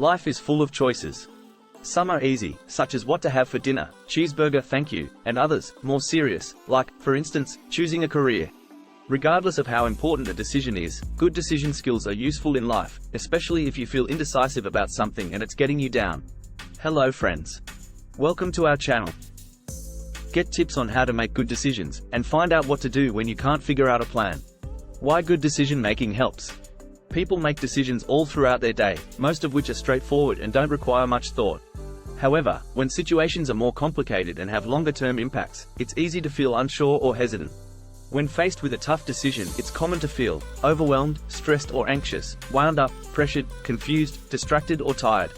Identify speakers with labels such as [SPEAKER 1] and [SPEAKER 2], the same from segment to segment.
[SPEAKER 1] Life is full of choices. Some are easy, such as what to have for dinner, cheeseburger thank you, and others, more serious, like, for instance, choosing a career. Regardless of how important a decision is, good decision skills are useful in life, especially if you feel indecisive about something and it's getting you down. Hello friends. Welcome to our channel. Get tips on how to make good decisions, and find out what to do when you can't figure out a plan. Why good decision making helps. People make decisions all throughout their day, most of which are straightforward and don't require much thought. However, when situations are more complicated and have longer-term impacts, it's easy to feel unsure or hesitant. When faced with a tough decision, it's common to feel overwhelmed, stressed or anxious, wound up, pressured, confused, distracted or tired.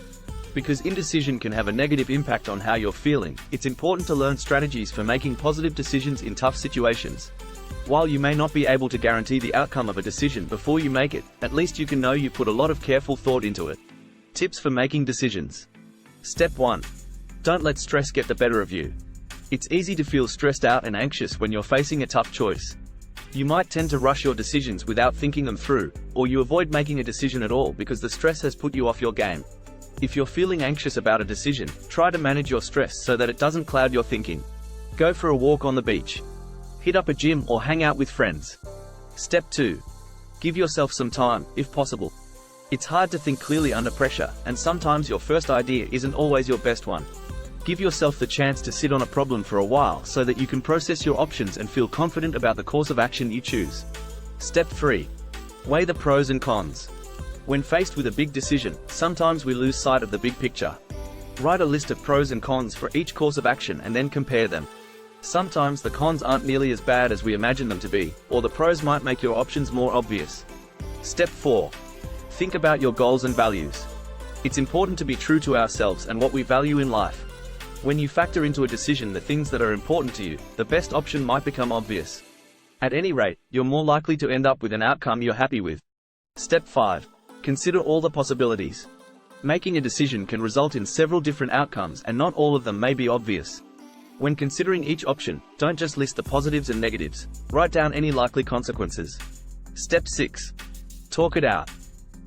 [SPEAKER 1] Because indecision can have a negative impact on how you're feeling, it's important to learn strategies for making positive decisions in tough situations. While you may not be able to guarantee the outcome of a decision before you make it, at least you can know you put a lot of careful thought into it. Tips for making decisions. Step 1. Don't let stress get the better of you. It's easy to feel stressed out and anxious when you're facing a tough choice. You might tend to rush your decisions without thinking them through, or you avoid making a decision at all because the stress has put you off your game. If you're feeling anxious about a decision, try to manage your stress so that it doesn't cloud your thinking. Go for a walk on the beach. Hit up a gym or hang out with friends. Step 2. Give yourself some time, if possible. It's hard to think clearly under pressure, and sometimes your first idea isn't always your best one. Give yourself the chance to sit on a problem for a while so that you can process your options and feel confident about the course of action you choose. Step 3. Weigh the pros and cons. When faced with a big decision, sometimes we lose sight of the big picture. Write a list of pros and cons for each course of action and then compare them. Sometimes the cons aren't nearly as bad as we imagine them to be, or the pros might make your options more obvious. Step 4. Think about your goals and values. It's important to be true to ourselves and what we value in life. When you factor into a decision the things that are important to you, the best option might become obvious. At any rate, you're more likely to end up with an outcome you're happy with. Step 5. Consider all the possibilities. Making a decision can result in several different outcomes and not all of them may be obvious. When considering each option, don't just list the positives and negatives. Write down any likely consequences. Step 6. Talk it out.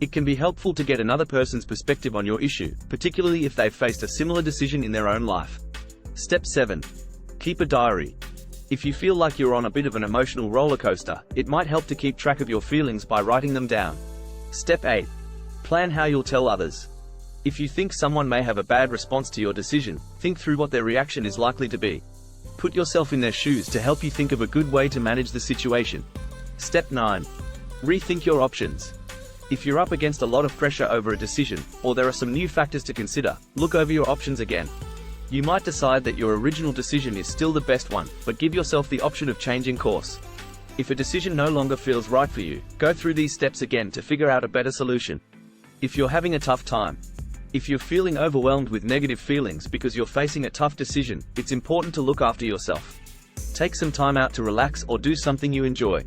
[SPEAKER 1] It can be helpful to get another person's perspective on your issue, particularly if they've faced a similar decision in their own life. Step 7. Keep a diary. If you feel like you're on a bit of an emotional roller coaster, it might help to keep track of your feelings by writing them down. Step 8. Plan how you'll tell others. If you think someone may have a bad response to your decision, think through what their reaction is likely to be. Put yourself in their shoes to help you think of a good way to manage the situation. Step 9. Rethink your options. If you're up against a lot of pressure over a decision, or there are some new factors to consider, look over your options again. You might decide that your original decision is still the best one, but give yourself the option of changing course. If a decision no longer feels right for you, go through these steps again to figure out a better solution. If you're having a tough time, if you're feeling overwhelmed with negative feelings because you're facing a tough decision, it's important to look after yourself. Take some time out to relax or do something you enjoy.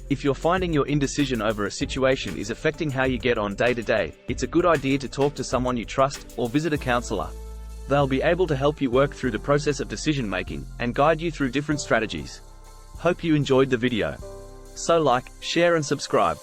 [SPEAKER 1] If you're finding your indecision over a situation is affecting how you get on day to day, it's a good idea to talk to someone you trust, or visit a counselor. They'll be able to help you work through the process of decision making, and guide you through different strategies. Hope you enjoyed the video. So like, share and subscribe.